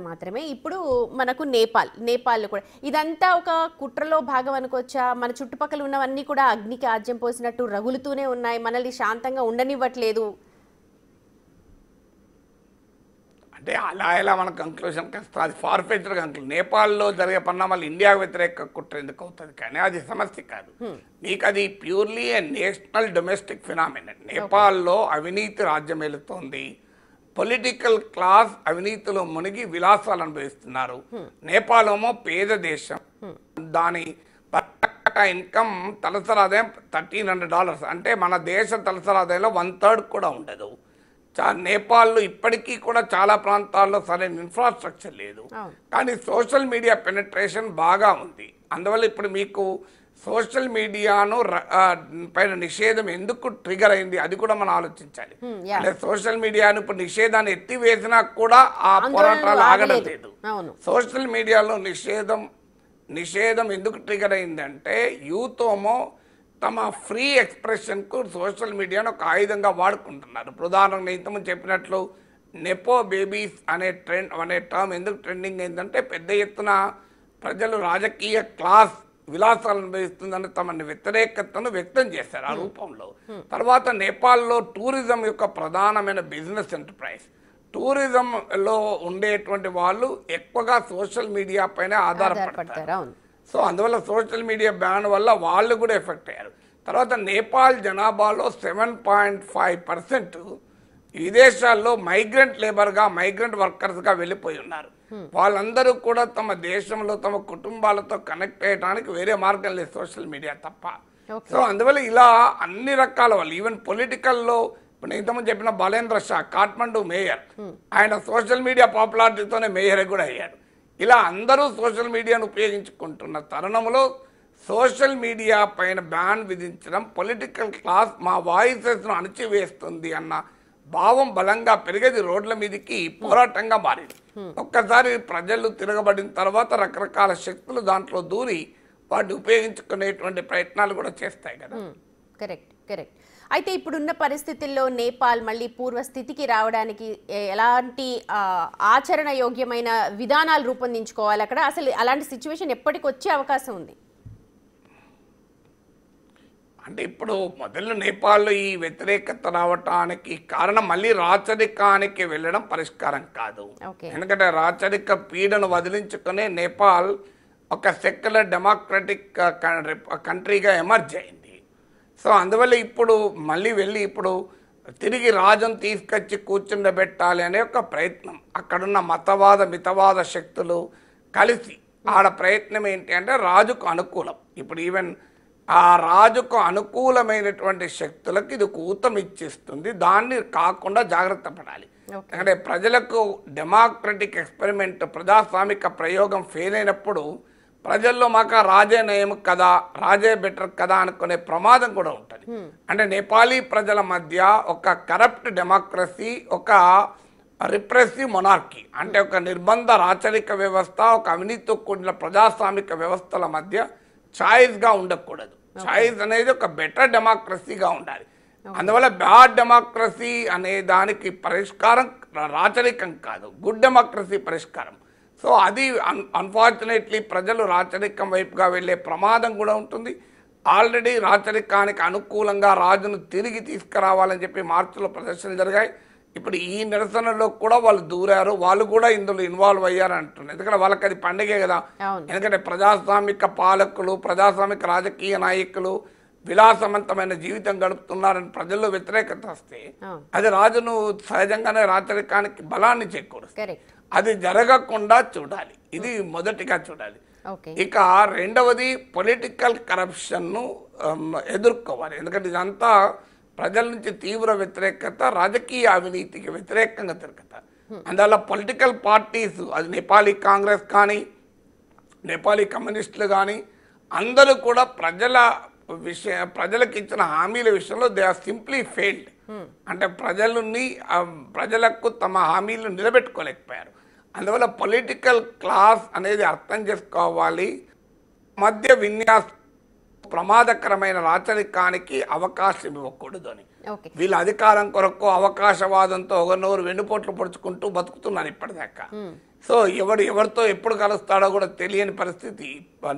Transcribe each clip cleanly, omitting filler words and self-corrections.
మాత్రమే ఇప్పుడు మనకు నేపాల్ కూడా ఇదంతా ఒక కుట్రలో భాగం అనుకోవచ్చా? మన చుట్టుపక్కల ఉన్నవన్నీ కూడా అగ్నికి ఆజ్యం పోసినట్టు రగులుతూనే ఉన్నాయి, మనల్ని శాంతంగా ఉండనివ్వట్లేదు. అంటే అలా ఎలా మన కంక్లూషన్కి వస్తుంది? అది ఫార్ఫెచ్డ్ కంక్లూజన్. నేపాల్లో జరిగే పరిణామాలు ఇండియాకు వ్యతిరేక కుట్ర ఎందుకు అవుతుంది? కానీ అది సమస్య కాదు. మీకు అది ప్యూర్లీ ఏ నేషనల్ డొమెస్టిక్ ఫినామినన్. నేపాల్లో అవినీతి రాజ్యం వెళుతోంది, పొలిటికల్ క్లాస్ అవినీతిలో మునిగి విలాసాలు అనుభవిస్తున్నారు. నేపాల్ ఏమో పేద దేశం, దాని ఇన్కమ్ తలసరి ఆదాయం $1,300, అంటే మన దేశ తలసరి ఆదాయంలో 1/3 కూడా ఉండదు. నేపాల్లో ఇప్పటికీ కూడా చాలా ప్రాంతాల్లో సరైన ఇన్ఫ్రాస్ట్రక్చర్ లేదు, కానీ సోషల్ మీడియా పెనట్రేషన్ బాగా ఉంది. అందువల్ల ఇప్పుడు మీకు సోషల్ మీడియాను పైన నిషేధం ఎందుకు ట్రిగర్ అయింది అది కూడా మనం ఆలోచించాలి. అంటే సోషల్ మీడియాను ఇప్పుడు నిషేధాన్ని ఎత్తివేసినా కూడా ఆ పోరాటాలు ఆగడం లేదు. సోషల్ మీడియాలో నిషేధం ఎందుకు ట్రిగర్ అయిందంటే యూత్ ఏమో తమ ఫ్రీ ఎక్స్ప్రెషన్కు సోషల్ మీడియాను ఒక ఆయుధంగా వాడుకుంటున్నారు. ఉదాహరణకు ఇంతకుముందు చెప్పినట్లు నెపో బేబీస్ అనే టర్మ్ ఎందుకు ట్రెండింగ్ అయిందంటే పెద్ద ఎత్తున ప్రజలు రాజకీయ క్లాస్ విలాసాలు అనుభవిస్తుందని తమ వ్యతిరేకతను వ్యక్తం చేశారు ఆ రూపంలో. తర్వాత నేపాల్లో టూరిజం యొక్క ప్రధానమైన బిజినెస్ ఎంటర్ప్రైజ్. టూరిజంలో ఉండేటువంటి వాళ్ళు ఎక్కువగా సోషల్ మీడియా పైన ఆధారపడతారు. సో అందువల్ల సోషల్ మీడియా బ్యాన్ వల్ల వాళ్ళు కూడా ఎఫెక్ట్ అయ్యారు. తర్వాత నేపాల్ జనాభాలో 7.5% విదేశాల్లో మైగ్రెంట్ లేబర్గా, మైగ్రెంట్ వర్కర్స్గా వెళ్ళిపోయి ఉన్నారు. వాళ్ళందరూ కూడా తమ దేశంలో తమ కుటుంబాలతో కనెక్ట్ అయ్యడానికి వేరే మార్గం లేదు సోషల్ మీడియా తప్ప. సో అందువల్ల ఇలా అన్ని రకాల వాళ్ళు, ఈవెన్ పొలిటికల్లో ఇప్పుడు ఇంతకుముందు చెప్పిన బలేంద్ర షా కాఠ్మండు మేయర్, ఆయన సోషల్ మీడియా పాపులారిటీతోనే మేయర్ కూడా అయ్యాడు. ఇలా అందరూ సోషల్ మీడియాను ఉపయోగించుకుంటున్న తరుణంలో సోషల్ మీడియా పైన బ్యాన్ విధించడం పొలిటికల్ క్లాస్ మా వాయిసెస్ను అణచివేస్తుంది అన్న భావం బలంగా పెరిగేది రోడ్ల మీదకి పోరాటంగా మారింది. ఒక్కసారి ప్రజలు తిరగబడిన తర్వాత రకరకాల శక్తులు దాంట్లో దూరి వాటిని ఉపయోగించుకునేటువంటి ప్రయత్నాలు కూడా చేస్తాయి కదా. కరెక్ట్. అయితే ఇప్పుడున్న పరిస్థితుల్లో నేపాల్ మళ్ళీ పూర్వస్థితికి రావడానికి ఎలాంటి ఆచరణ యోగ్యమైన విధానాలు రూపొందించుకోవాలి? అక్కడ అసలు అలాంటి సిచ్యువేషన్ ఎప్పటికి వచ్చే అవకాశం ఉంది? అంటే ఇప్పుడు మొదలు నేపాల్లో ఈ వ్యతిరేకత రావటానికి కారణం మళ్ళీ రాచరికానికి వెళ్ళడం పరిష్కారం కాదు. ఎందుకంటే రాచరిక పీడను వదిలించుకునే నేపాల్ ఒక సెక్యులర్ డెమోక్రటిక్ కంట్రీగా ఎమర్జ్ అయింది. సో అందువల్ల ఇప్పుడు మళ్ళీ వెళ్ళి ఇప్పుడు తిరిగి రాజును తీసుకొచ్చి కూర్చుండబెట్టాలి అనే ఒక ప్రయత్నం, అక్కడున్న మితవాద శక్తులు కలిసి ఆడ ప్రయత్నం ఏంటి అంటే రాజుకు అనుకూలం. ఇప్పుడు ఈవెన్ ఆ రాజుకు అనుకూలమైనటువంటి శక్తులకు ఇది ఊతం ఇచ్చిస్తుంది. దాన్ని కాకుండా జాగ్రత్త పడాలి. అంటే ప్రజలకు డెమోక్రటిక్ ఎక్స్పెరిమెంట్, ప్రజాస్వామిక ప్రయోగం ఫెయిల్ అయినప్పుడు ప్రజల్లో మాకు రాజే నయం కదా, రాజే బెటర్ కదా అనుకునే ప్రమాదం కూడా ఉంటుంది. అంటే నేపాలీ ప్రజల మధ్య ఒక కరప్ట్ డెమోక్రసీ, ఒక రిప్రెసివ్ మొనార్కీ, అంటే ఒక నిర్బంధ రాచరిక వ్యవస్థ, ఒక అవినీతితో కూడిన ప్రజాస్వామిక వ్యవస్థల మధ్య ఛాయిస్గా ఉండకూడదు. ఛాయిస్ అనేది ఒక బెటర్ డెమోక్రసీగా ఉండాలి. అందువల్ల బ్యాడ్ డెమోక్రసీ అనే దానికి పరిష్కారం రాచరికం కాదు, గుడ్ డెమోక్రసీ పరిష్కారం. సో అది అన్ఫార్చునేట్లీ ప్రజలు రాచరికం వైపుగా వెళ్ళే ప్రమాదం కూడా ఉంటుంది. ఆల్రెడీ రాచరికానికి అనుకూలంగా రాజును తిరిగి తీసుకురావాలని చెప్పి మార్చిలో ప్రదర్శనలు జరిగాయి. ఇప్పుడు ఈ నిరసనలో కూడా వాళ్ళు దూరారు, వాళ్ళు కూడా ఇందులో ఇన్వాల్వ్ అయ్యారు అంటున్నారు. ఎందుకంటే వాళ్ళకి అది పండుగే కదా. ఎందుకంటే ప్రజాస్వామిక పాలకులు, ప్రజాస్వామిక రాజకీయ నాయకులు విలాసవంతమైన జీవితం గడుపుతున్నారని ప్రజల్లో వ్యతిరేకత వస్తే అది రాజును సహజంగానే రాచరికానికి బలాన్ని చేకూరుస్తుంది. అది జరగకుండా చూడాలి, ఇది మొదటిగా చూడాలి. ఇక రెండవది పొలిటికల్ కరప్షన్ను ఎదుర్కోవాలి. ఎందుకంటే ఇదంతా ప్రజల నుంచి తీవ్ర వ్యతిరేకత, రాజకీయ అవినీతికి వ్యతిరేకంగా తిరుగుతారు. అందువల్ల పొలిటికల్ పార్టీస్, అది నేపాలీ కాంగ్రెస్ కానీ నేపాలీ కమ్యూనిస్టులు కానీ అందరూ కూడా ప్రజలకు ఇచ్చిన హామీల విషయంలో దే ఆర్ సింప్లీ ఫెయిల్డ్. అంటే ప్రజలకు తమ హామీలను నిలబెట్టుకోలేకపోయారు. అందువల్ల పొలిటికల్ క్లాస్ అనేది అర్థం చేసుకోవాలి. మధ్య విన్యాస ప్రమాదకరమైన రాచరికానికి అవకాశం ఇవ్వకూడదు అని. వీళ్ళ అధికారం కొరకు అవకాశవాదంతో ఒకరినొకరు వెన్నుపోట్లు పొడుచుకుంటూ బతుకుతున్నారు ఇప్పటిదాకా. సో ఎవరితో ఎప్పుడు కలుస్తాడో కూడా తెలియని పరిస్థితి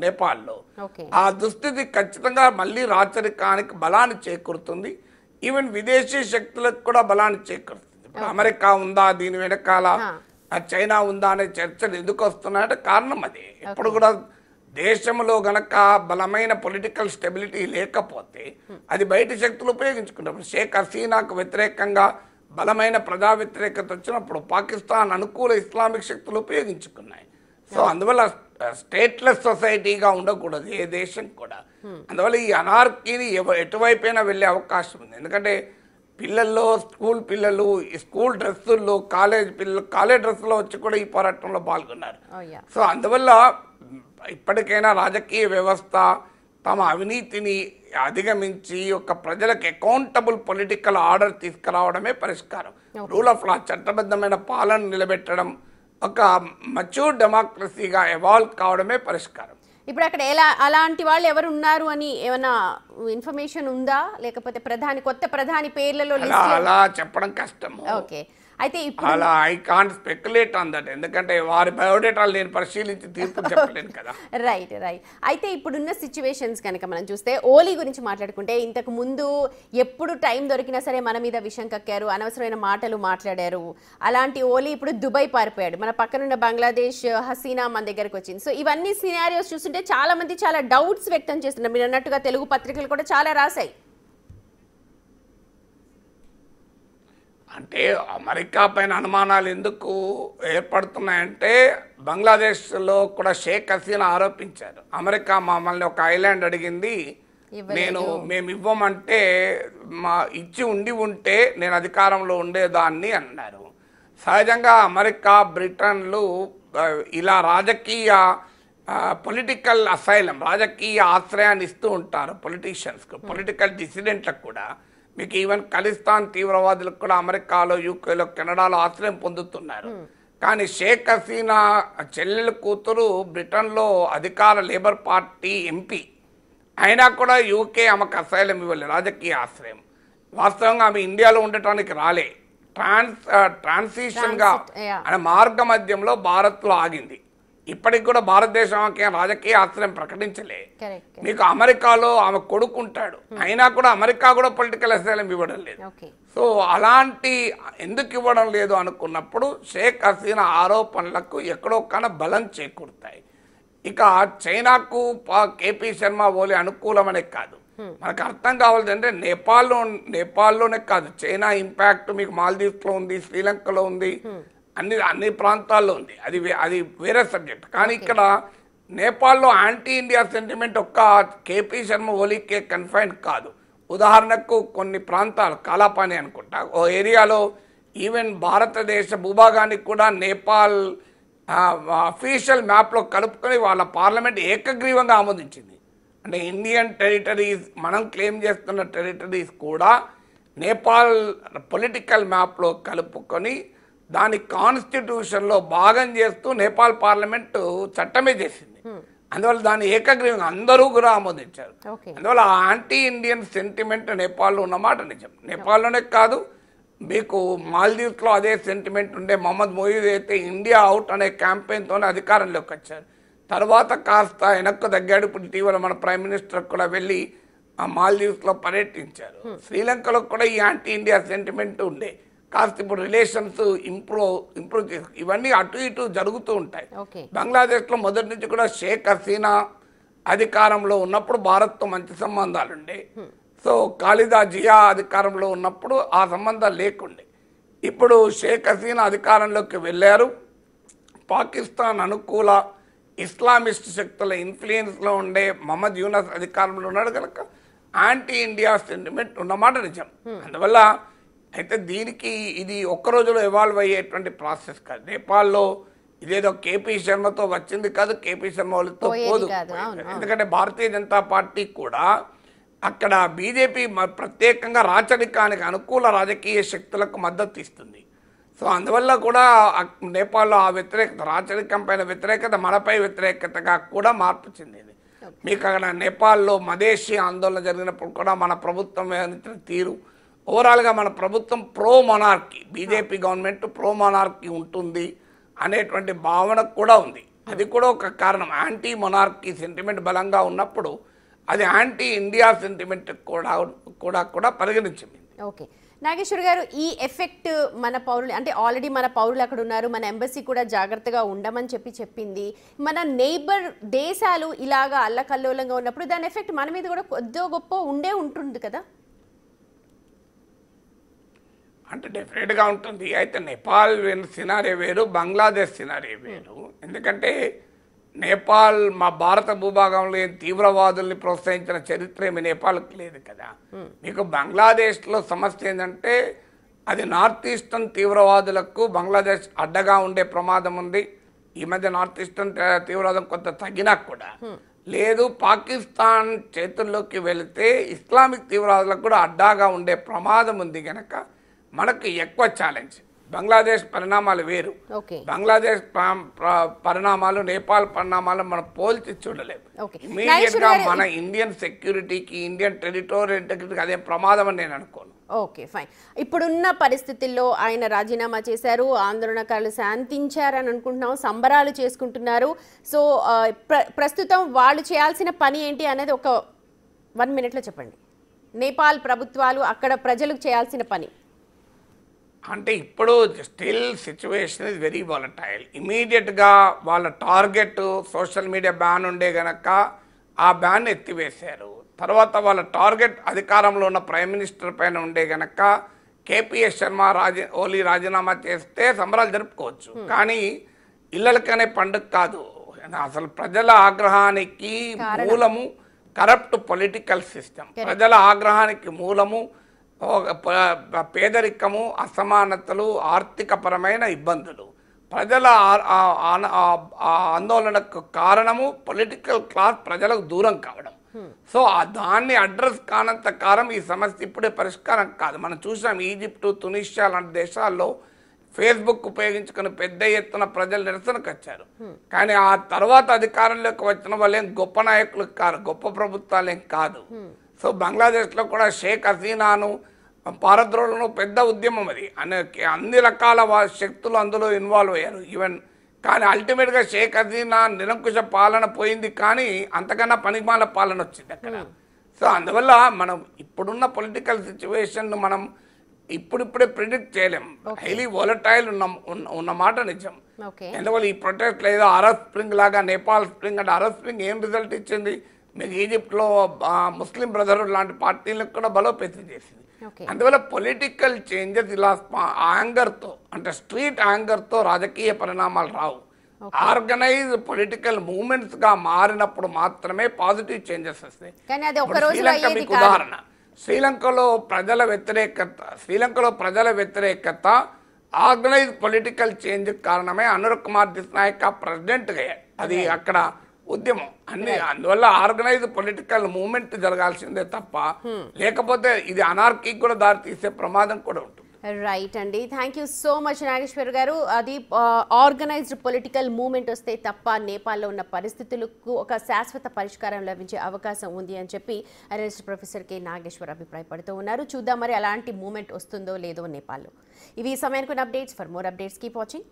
నేపాల్లో. ఓకే. ఆ దుస్థితి ఖచ్చితంగా మళ్ళీ రాచరికానికి బలాన్ని చేకూరుతుంది. ఈవెన్ విదేశీ శక్తులకు కూడా బలాన్ని చేకూరుతుంది. ఇప్పుడు అమెరికా ఉందా దీని వెనకాల, చైనా ఉందా అనే చర్చలు ఎందుకు వస్తున్నాయంటే కారణం అదే. ఎప్పుడు కూడా దేశంలో గనక బలమైన పొలిటికల్ స్టెబిలిటీ లేకపోతే అది బయట శక్తులు ఉపయోగించుకుంటారు. షేక్ హసీనాకు వ్యతిరేకంగా బలమైన ప్రజా వ్యతిరేకత వచ్చినప్పుడు పాకిస్తాన్ అనుకూల ఇస్లామిక్ శక్తులు ఉపయోగించుకున్నాయి. సో అందువల్ల స్టేట్లెస్ సొసైటీగా ఉండకూడదు ఏ దేశం కూడా. అందువల్ల ఈ అనార్కీని ఎటువైపైనా వెళ్ళే అవకాశం ఉంది. ఎందుకంటే పిల్లల్లో స్కూల్ పిల్లలు స్కూల్ డ్రెస్సుల్లో కాలేజ్ పిల్లలు కాలేజ్ డ్రెస్సులో వచ్చి కూడా ఈ పోరాటంలో పాల్గొన్నారు. సో అందువల్ల ఇప్పటికైనా రాజకీయ వ్యవస్థ తమ అవినీతిని అధిగమించి ఒక ప్రజలకు అకౌంటబుల్ పొలిటికల్ ఆర్డర్ తీసుకురావడమే పరిష్కారం. రూల్ ఆఫ్ లా, చట్టబద్ధమైన పాలన నిలబెట్టడం, ఒక మచ్యూర్ డెమోక్రసీగా ఎవాల్వ్ కావడమే పరిష్కారం. ఇప్పుడు అక్కడ అలాంటి వాళ్ళు ఎవరు ఉన్నారు అని ఏమైనా ఇన్ఫర్మేషన్ ఉందా, లేకపోతే కొత్త ప్రధాని పేర్లలో అలా చెప్పడం కష్టం. ఓకే. అయితే అలా I can't speculate on that, ఎందుకంటే వారి బయోడేటాలు నేను పరిశీలించి తీర్పు చెప్పలేను కదా. రైట్. అయితే ఇప్పుడున్న సిచ్యువేషన్స్ కనుక మనం చూస్తే ఓలీ గురించి మాట్లాడుకుంటే, ఇంతకు ముందు ఎప్పుడు టైం దొరికినా సరే మన మీద విషం కక్కారు, అనవసరమైన మాటలు మాట్లాడారు. అలాంటి ఓలీ ఇప్పుడు దుబాయ్ పారిపోయాడు. మన పక్కనున్న బంగ్లాదేశ్ హసీనా మన దగ్గరకు వచ్చింది. సో ఇవన్నీ సినారియోస్ చూస్తుంటే చాలా మంది చాలా డౌట్స్ వ్యక్తం చేస్తున్నారు. మీరు అన్నట్టుగా తెలుగు పత్రికలు కూడా చాలా రాశాయి. అంటే అమెరికా పైన అనుమానాలు ఎందుకు ఏర్పడుతున్నాయంటే, బంగ్లాదేశ్లో కూడా షేక్ హసీనా ఆరోపించారు, అమెరికా మమ్మల్ని ఒక ఐలాండ్ అడిగింది, మేము ఇవ్వమంటే ఇచ్చి ఉంటే నేను అధికారంలో ఉండేదాన్ని అన్నారు. సహజంగా అమెరికా బ్రిటన్లు ఇలా రాజకీయ పొలిటికల్ అసైలం, రాజకీయ ఆశ్రయాన్ని ఇస్తూ ఉంటారు పొలిటీషియన్స్కు, పొలిటికల్ డిసిడెంట్లకు కూడా. మీకు ఈవెన్ ఖలిస్తాన్ తీవ్రవాదులకు కూడా అమెరికాలో, యూకేలో, కెనడాలో ఆశ్రయం పొందుతున్నారు. కానీ షేక్ హసీనా చెల్లెల కూతురు బ్రిటన్లో అధికార లేబర్ పార్టీ ఎంపీ అయినా కూడా యూకే ఆమెకు అసైలం ఇవ్వలేదు, రాజకీయ ఆశ్రయం. వాస్తవంగా ఆమె ఇండియాలో ఉండటానికి రాలే, ట్రాన్సిషన్గా అనే మార్గ మధ్యంలో భారత్లో ఆగింది. ఇప్పటికి కూడా భారతదేశం రాజకీయ ఆశ్రయం ప్రకటించలే. మీకు అమెరికాలో ఆమె కొడుకుంటాడు, అయినా కూడా అమెరికా కూడా పొలిటికల్ అసైలం ఇవ్వడం లేదు. సో అలాంటి ఎందుకు ఇవ్వడం లేదు అనుకున్నప్పుడు షేక్ హసీనా ఆరోపణలకు ఎక్కడో కానీ బలం చేకూరుతాయి. ఇక చైనాకు కేపీ శర్మ ఓలీ అనుకూలమనే కాదు, మనకు అర్థం కావాల్సి అంటే నేపాల్లోనే కాదు, చైనా ఇంపాక్ట్ మీకు మాల్దీవ్స్లో ఉంది, శ్రీలంకలో ఉంది, అన్ని ప్రాంతాల్లో ఉంది. అది వేరే సబ్జెక్ట్. కానీ ఇక్కడ నేపాల్లో యాంటీ ఇండియా సెంటిమెంట్ ఒక్క కేపీ శర్మ ఓలీకే కన్ఫైన్ కాదు. ఉదాహరణకు కొన్ని ప్రాంతాలు, కాలాపాని అనుకుంటా, ఓ ఏరియాలో ఈవెన్ భారతదేశ భూభాగానికి కూడా నేపాల్ అఫీషియల్ మ్యాప్లో కలుపుకొని వాళ్ళ పార్లమెంట్ ఏకగ్రీవంగా ఆమోదించింది. అంటే ఇండియన్ టెరిటరీస్, మనం క్లెయిమ్ చేస్తున్న టెరిటరీస్ కూడా నేపాల్ పొలిటికల్ మ్యాప్లో కలుపుకొని దాని కాన్స్టిట్యూషన్లో భాగం చేస్తూ నేపాల్ పార్లమెంటు చట్టమే చేసింది. అందువల్ల దాన్ని ఏకగ్రీవంగా అందరూ కూడా ఆమోదించారు. అందువల్ల యాంటీ ఇండియన్ సెంటిమెంట్ నేపాల్లో ఉన్నమాట నిజం. నేపాల్లోనే కాదు, మీకు మాల్దీవ్స్లో అదే సెంటిమెంట్ ఉండే. మహమ్మద్ మొయిజ్ అయితే ఇండియా అవుట్ అనే క్యాంపెయిన్తోనే అధికారంలోకి వచ్చారు. తర్వాత కాస్త వెనక్కు తగ్గాడు. ఇప్పుడు ఇటీవల మన ప్రైమ్ మినిస్టర్ కూడా వెళ్ళి మాల్దీవ్స్లో పర్యటించారు. శ్రీలంకలో కూడా ఈ యాంటీ ఇండియా సెంటిమెంట్ ఉండే, కాస్త ఇప్పుడు రిలేషన్స్ ఇంప్రూవ్ చేసి ఇవన్నీ అటు ఇటు జరుగుతూ ఉంటాయి. బంగ్లాదేశ్లో మొదటి నుంచి కూడా షేక్ హసీనా అధికారంలో ఉన్నప్పుడు భారత్తో మంచి సంబంధాలు ఉండే. సో ఖాలిదా జియా అధికారంలో ఉన్నప్పుడు ఆ సంబంధాలు లేకుండే. ఇప్పుడు షేక్ హసీనా అధికారంలోకి వెళ్ళారు. పాకిస్తాన్ అనుకూల ఇస్లామిస్ట్ శక్తుల ఇన్ఫ్లుయెన్స్లో ఉండే మహమ్మద్ యూనస్ అధికారంలో ఉన్నాడు కనుక యాంటీ ఇండియా సెంటిమెంట్ ఉన్నమాట నిజం. అందువల్ల అయితే దీనికి ఇది ఒక్క రోజులో ఎవాల్వ్ అయ్యేటువంటి ప్రాసెస్ కాదు. నేపాల్లో ఇదేదో కేపీ శర్మతో వచ్చింది కాదు, కేపీ శర్మ వాళ్ళతో పోదు. ఎందుకంటే భారతీయ జనతా పార్టీ కూడా అక్కడ బీజేపీ ప్రత్యేకంగా రాచరికానికి అనుకూల రాజకీయ శక్తులకు మద్దతు ఇస్తుంది. సో అందువల్ల కూడా నేపాల్లో ఆ వ్యతిరేకత, రాచరికం పైన వ్యతిరేకత, మనపై వ్యతిరేకతగా కూడా మార్పు చెందింది. మీకు అక్కడ నేపాల్లో మదేశీ ఆందోళన జరిగినప్పుడు కూడా మన ప్రభుత్వం తీరు, ఓవరాల్గా మన ప్రభుత్వం pro monarchy, BJP government pro monarchy ఉంటుంది. అనేటువంటి భావన కూడా ఉంది. అది కూడా ఒక కారణం. యాంటీ మొనార్కీ సెంటిమెంట్ బలంగా ఉన్నప్పుడు అది యాంటీ ఇండియా సెంటిమెంట్ కూడా పరిగణించింది. ఓకే నాగేశ్వర్ గారు, ఈ ఎఫెక్ట్ మన పౌరులు అంటే ఆల్రెడీ మన పౌరులు అక్కడ ఉన్నారు, మన ఎంబసీ కూడా జాగ్రత్తగా ఉండమని చెప్పింది. మన నైబర్ దేశాలు ఇలాగా అల్లకల్లోలంగా ఉన్నప్పుడు దాని ఎఫెక్ట్ మన మీద కూడా కొద్దో గొప్ప ఉంటుంది కదా? అంటే డెఫినెట్గా ఉంటుంది. అయితే నేపాల్ సినారియో వేరు, బంగ్లాదేశ్ సినారియో వేరు. ఎందుకంటే నేపాల్ మా భారత భూభాగంలో తీవ్రవాదుల్ని ప్రోత్సహించిన చరిత్ర ఏమి నేపాల్కి లేదు కదా. మీకు బంగ్లాదేశ్లో సమస్య ఏంటంటే అది నార్త్ ఈస్టర్న్ తీవ్రవాదులకు బంగ్లాదేశ్ అడ్డగా ఉండే ప్రమాదం ఉంది. ఈ మధ్య నార్త్ ఈస్టర్న్ తీవ్రవాదం కొంత తగ్గినా కూడా లేదు. పాకిస్తాన్ చేతుల్లోకి వెళితే ఇస్లామిక్ తీవ్రవాదులకు కూడా అడ్డాగా ఉండే ప్రమాదం ఉంది కనుక మనకు ఎక్కువ ఛాలెంజ్. బంగ్లాదేశ్ పరిణామాలు వేరు. బంగ్లాదేశ్ పరిణామాలు నేపాల్ పరిణామాలు మనం పోల్చి చూడలేము. ఇమీడియట్ గా మన ఇండియన్ సెక్యూరిటీకి ఇండియన్ టెరిటోరియల్ ఇంటిగ్రిటీకి అదే ప్రమాదం అని నేను అనుకోను. Okay fine. ఇప్పుడున్న పరిస్థితుల్లో ఆయన రాజీనామా చేశారు, ఆందోళనకారులు శాంతించారని అనుకుంటున్నాం, సంబరాలు చేసుకుంటున్నారు. సో ప్రస్తుతం వాళ్ళు చేయాల్సిన పని ఏంటి అనేది ఒక 1 minute చెప్పండి. నేపాల్ ప్రభుత్వాలు అక్కడ ప్రజలకు చేయాల్సిన పని అంటే ఇప్పుడు still situation is very volatile. ఇమీడియట్గా వాళ్ళ టార్గెట్ సోషల్ మీడియా బ్యాన్ ఉండే గనక ఆ బ్యాన్ ఎత్తివేశారు. తర్వాత వాళ్ళ టార్గెట్ అధికారంలో ఉన్న ప్రైమ్ మినిస్టర్ పైన ఉండే గనక కేపీఎస్ శర్మ ఓలీ రాజీనామా చేస్తే సంబరాలు జరుపుకోవచ్చు. కానీ ఇళ్ళకనే పండుగ కాదు. అసలు ప్రజల ఆగ్రహానికి మూలము కరప్ట్ పొలిటికల్ సిస్టమ్. ప్రజల ఆగ్రహానికి మూలము పేదరికము, అసమానతలు, ఆర్థికపరమైన ఇబ్బందులు. ప్రజల ఆందోళనకు కారణము పొలిటికల్ క్లాస్ ప్రజలకు దూరం కావడం. సో దాన్ని అడ్రస్ కానంత కాలం ఈ సమస్య ఇప్పుడే పరిష్కారం కాదు. మనం చూసాం ఈజిప్టు, తునిషియా లాంటి దేశాల్లో ఫేస్బుక్ ఉపయోగించుకుని పెద్ద ఎత్తున ప్రజలు నిరసనకు వచ్చారు. కానీ ఆ తర్వాత అధికారంలోకి వచ్చిన వాళ్ళు ఏం గొప్ప నాయకులు కాదు, గొప్ప ప్రభుత్వాలు ఏం కాదు. సో బంగ్లాదేశ్లో కూడా షేక్ హసీనాను పారద్రోలను పెద్ద ఉద్యమం అది. అన్ని రకాల శక్తులు అందులో ఇన్వాల్వ్ అయ్యారు ఈవెన్. కానీ అల్టిమేట్గా షేక్ హసీనా నిరంకుశ పాలన పోయింది, కానీ అంతకన్నా పనిమాల పాలన వచ్చింది అక్కడ. సో అందువల్ల మనం ఇప్పుడున్న పొలిటికల్ సిచ్యువేషన్ మనం ఇప్పుడిప్పుడే ప్రిడిక్ట్ చేయలేం. హైలీ వోలటైల్ ఉన్న మాట నిజం. ఎందువల్ల ఈ ప్రొటెస్ట్ లేదా అరబ్ స్ప్రింగ్ లాగా నేపాల్ స్ప్రింగ్ అంటే అరబ్ స్ప్రింగ్ ఏం రిజల్ట్ ఇచ్చింది? మీకు ఈజిప్ట్లో ముస్లిం బ్రదర్హుడ్ లాంటి పార్టీలకు కూడా బలోపేతం చేసింది. అందువల్ల పొలిటికల్ చేంజెస్ ఇలా యాంగర్తో అంటే స్ట్రీట్ యాంగర్తో రాజకీయ పరిణామాలు రావు. ఆర్గనైజ్ పొలిటికల్ మూవ్మెంట్స్ గా మారినప్పుడు మాత్రమే పాజిటివ్ చేంజెస్ వస్తాయి. శ్రీలంక మీకు ఉదాహరణ. శ్రీలంకలో ప్రజల వ్యతిరేకత ఆర్గనైజ్ పొలిటికల్ చేంజ్ కారణమే అనుర్ కుమార్ దిస్నాయక్ ప్రెసిడెంట్ అయ్యాడు. అది అక్కడ ఉద్యమం అన్ని. అందువల్ల ఆర్గనైజ్ పొలిటికల్ మూవ్మెంట్ జరగాల్సిందే తప్ప లేకపోతే ఇది అనార్కీకి కూడా దారి తీసే ప్రమాదం కూడా ఉంటుంది. రైట్ అండి, thank you so much Nageshwar గారు. అది ఆర్గనైజ్డ్ పొలిటికల్ మూవ్మెంట్ వస్తే తప్ప నేపాల్లో ఉన్న పరిస్థితులకు ఒక శాశ్వత పరిష్కారం లభించే అవకాశం ఉంది అని చెప్పి రిజిస్టర్ ప్రొఫెసర్ కె నాగేశ్వర్ అభిప్రాయపడుతూ ఉన్నారు. చూద్దాం మరి అలాంటి మూవ్మెంట్ వస్తుందో లేదో నేపాల్లో. ఇవి సమయానికి updates. For more updates keep watching.